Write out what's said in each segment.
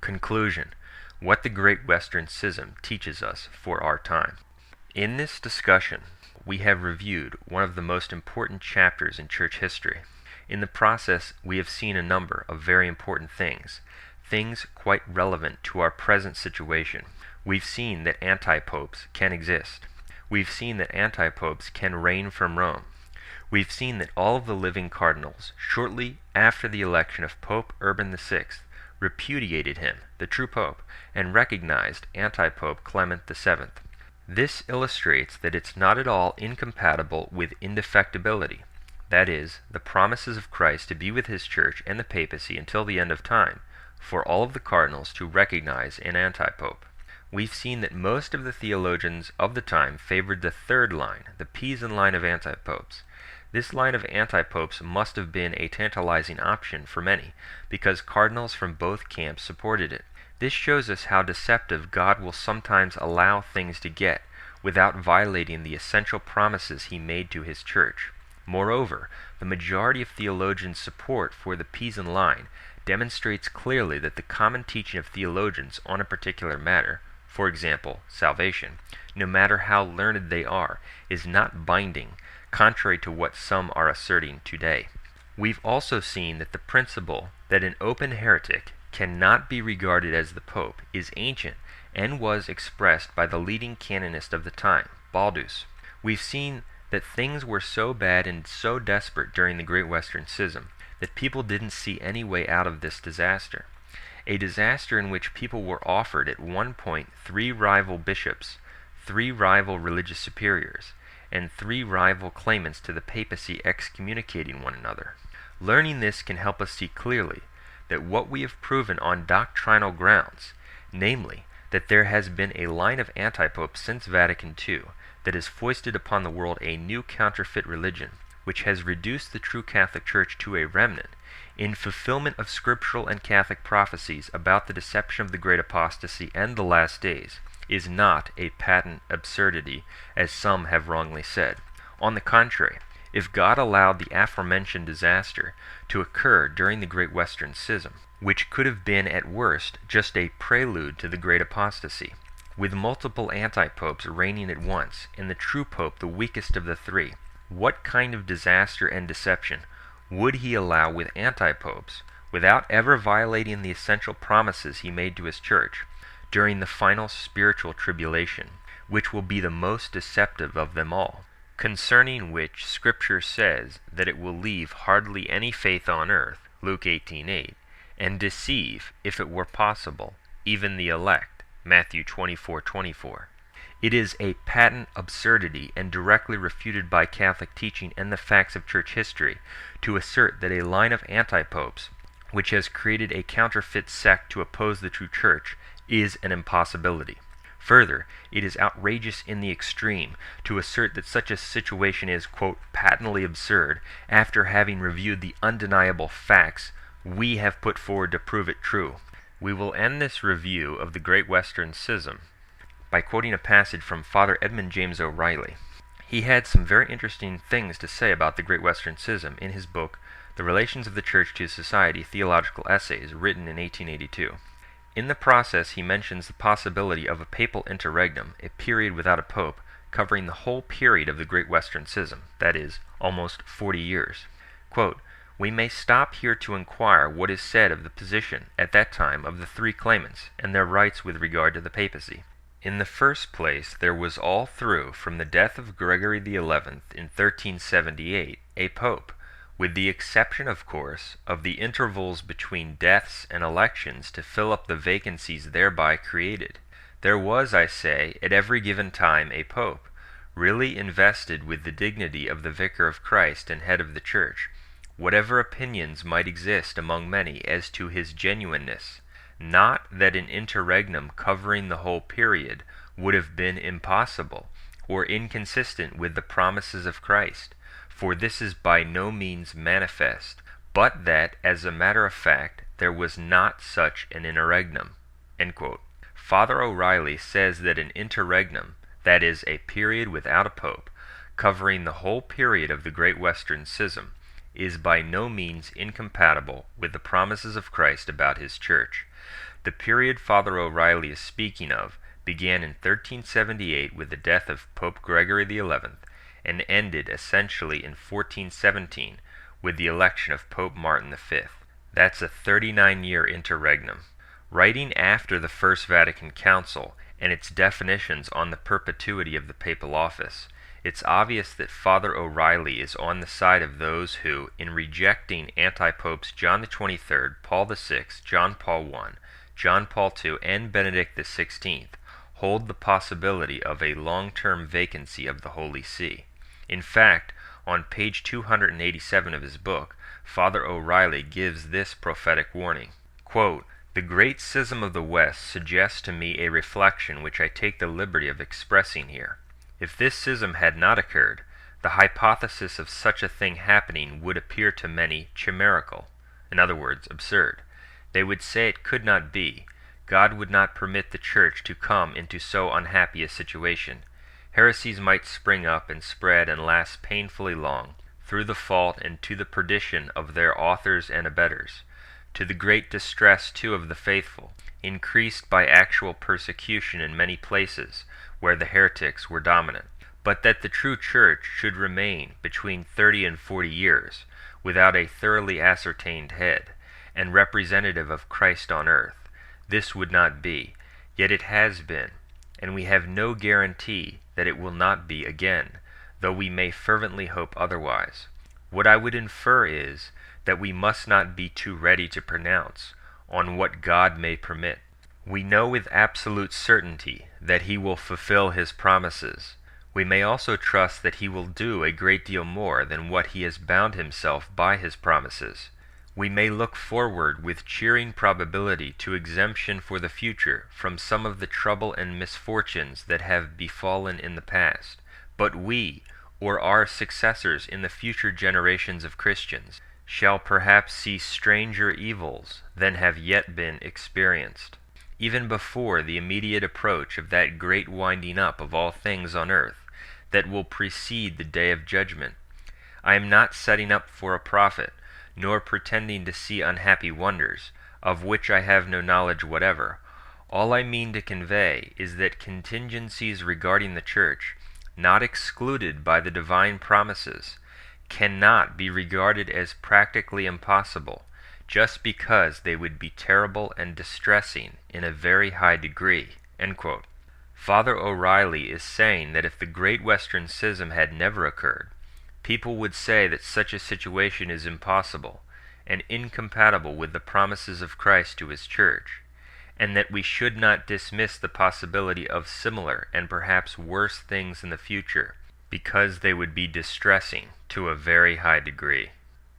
Conclusion: what the Great Western Schism teaches us for our time. In this discussion, we have reviewed one of the most important chapters in church history. In the process, we have seen a number of very important things quite relevant to our present situation. We've seen that anti-popes can exist. We've seen that anti-popes can reign from Rome. We've seen that all of the living cardinals, shortly after the election of Pope Urban VI, repudiated him, the true pope, and recognized anti-pope Clement VII. This illustrates that it's not at all incompatible with indefectibility, that is, the promises of Christ to be with his church and the papacy until the end of time, for all of the cardinals to recognize an anti-pope. We've seen that most of the theologians of the time favored the third line, the Pisan line of anti-popes. This line of anti-popes must have been a tantalizing option for many, because cardinals from both camps supported it. This shows us how deceptive God will sometimes allow things to get without violating the essential promises he made to his church. Moreover, the majority of theologians' support for the Pisan line demonstrates clearly that the common teaching of theologians on a particular matter, for example, salvation, no matter how learned they are, is not binding, contrary to what some are asserting today. We've also seen that the principle that an open heretic cannot be regarded as the Pope is ancient and was expressed by the leading canonist of the time, Baldus. We've seen that things were so bad and so desperate during the Great Western Schism that people didn't see any way out of this disaster. A disaster in which people were offered at one point 3 rival bishops, 3 rival religious superiors, and 3 rival claimants to the papacy excommunicating one another. Learning this can help us see clearly that what we have proven on doctrinal grounds, namely that there has been a line of anti-popes since Vatican II that has foisted upon the world a new counterfeit religion, which has reduced the true Catholic Church to a remnant, in fulfillment of scriptural and Catholic prophecies about the deception of the great apostasy and the last days, is not a patent absurdity, as some have wrongly said. On the contrary, if God allowed the aforementioned disaster to occur during the Great Western Schism, which could have been at worst just a prelude to the great apostasy, with multiple anti-popes reigning at once, and the true pope the weakest of the 3, what kind of disaster and deception would he allow with anti-popes, without ever violating the essential promises he made to his church, during the final spiritual tribulation, which will be the most deceptive of them all, concerning which Scripture says that it will leave hardly any faith on earth, Luke 18:8, and deceive, if it were possible, even the elect, Matthew 24:24. It is a patent absurdity and directly refuted by Catholic teaching and the facts of church history to assert that a line of anti-popes, which has created a counterfeit sect to oppose the true church, is an impossibility. Further, it is outrageous in the extreme to assert that such a situation is, quote, patently absurd after having reviewed the undeniable facts we have put forward to prove it true. We will end this review of the Great Western Schism by quoting a passage from Father Edmund James O'Reilly. He had some very interesting things to say about the Great Western Schism in his book, The Relations of the Church to Society, Theological Essays, written in 1882. In the process, he mentions the possibility of a papal interregnum, a period without a pope, covering the whole period of the Great Western Schism, that is, almost 40 years. Quote, "We may stop here to inquire what is said of the position at that time of the 3 claimants and their rights with regard to the papacy. In the first place, there was all through, from the death of Gregory XI in 1378, a pope, with the exception, of course, of the intervals between deaths and elections to fill up the vacancies thereby created. There was, I say, at every given time a pope, really invested with the dignity of the vicar of Christ and head of the Church, whatever opinions might exist among many as to his genuineness. Not that an interregnum covering the whole period would have been impossible, or inconsistent with the promises of Christ, for this is by no means manifest, but that, as a matter of fact, there was not such an interregnum." End quote. Father O'Reilly says that an interregnum, that is, a period without a pope, covering the whole period of the Great Western Schism, is by no means incompatible with the promises of Christ about his church. The period Father O'Reilly is speaking of began in 1378 with the death of Pope Gregory XI and ended essentially in 1417 with the election of Pope Martin V. That's a 39-year interregnum. Writing after the First Vatican Council and its definitions on the perpetuity of the papal office, it's obvious that Father O'Reilly is on the side of those who, in rejecting anti-popes John XXIII, Paul VI, John Paul I, John Paul II, and Benedict XVI, hold the possibility of a long-term vacancy of the Holy See. In fact, on page 287 of his book, Father O'Reilly gives this prophetic warning. Quote, "The great schism of the West suggests to me a reflection which I take the liberty of expressing here. If this schism had not occurred, the hypothesis of such a thing happening would appear to many chimerical, in other words, absurd. They would say it could not be. God would not permit the Church to come into so unhappy a situation. Heresies might spring up and spread and last painfully long, through the fault and to the perdition of their authors and abettors, to the great distress too of the faithful, increased by actual persecution in many places where the heretics were dominant. But that the true Church should remain between 30 and 40 years, without a thoroughly ascertained head, and representative of Christ on earth, this would not be, yet it has been, and we have no guarantee that it will not be again, though we may fervently hope otherwise. What I would infer is that we must not be too ready to pronounce on what God may permit. We know with absolute certainty that he will fulfill his promises. We may also trust that he will do a great deal more than what he has bound himself by his promises. We may look forward with cheering probability to exemption for the future from some of the trouble and misfortunes that have befallen in the past. But we, or our successors in the future generations of Christians, shall perhaps see stranger evils than have yet been experienced, even before the immediate approach of that great winding up of all things on earth that will precede the day of judgment. I am not setting up for a prophet, nor pretending to see unhappy wonders, of which I have no knowledge whatever. All I mean to convey is that contingencies regarding the Church, not excluded by the divine promises, cannot be regarded as practically impossible, just because they would be terrible and distressing in a very high degree." End quote. Father O'Reilly is saying that if the Great Western Schism had never occurred, people would say that such a situation is impossible and incompatible with the promises of Christ to his Church, and that we should not dismiss the possibility of similar and perhaps worse things in the future, because they would be distressing to a very high degree.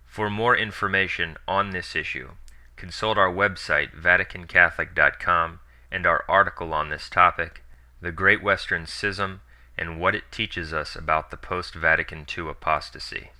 For more information on this issue, consult our website, vaticancatholic.com, and our article on this topic, The Great Western Schism and What It Teaches Us About the Post-Vatican II Apostasy.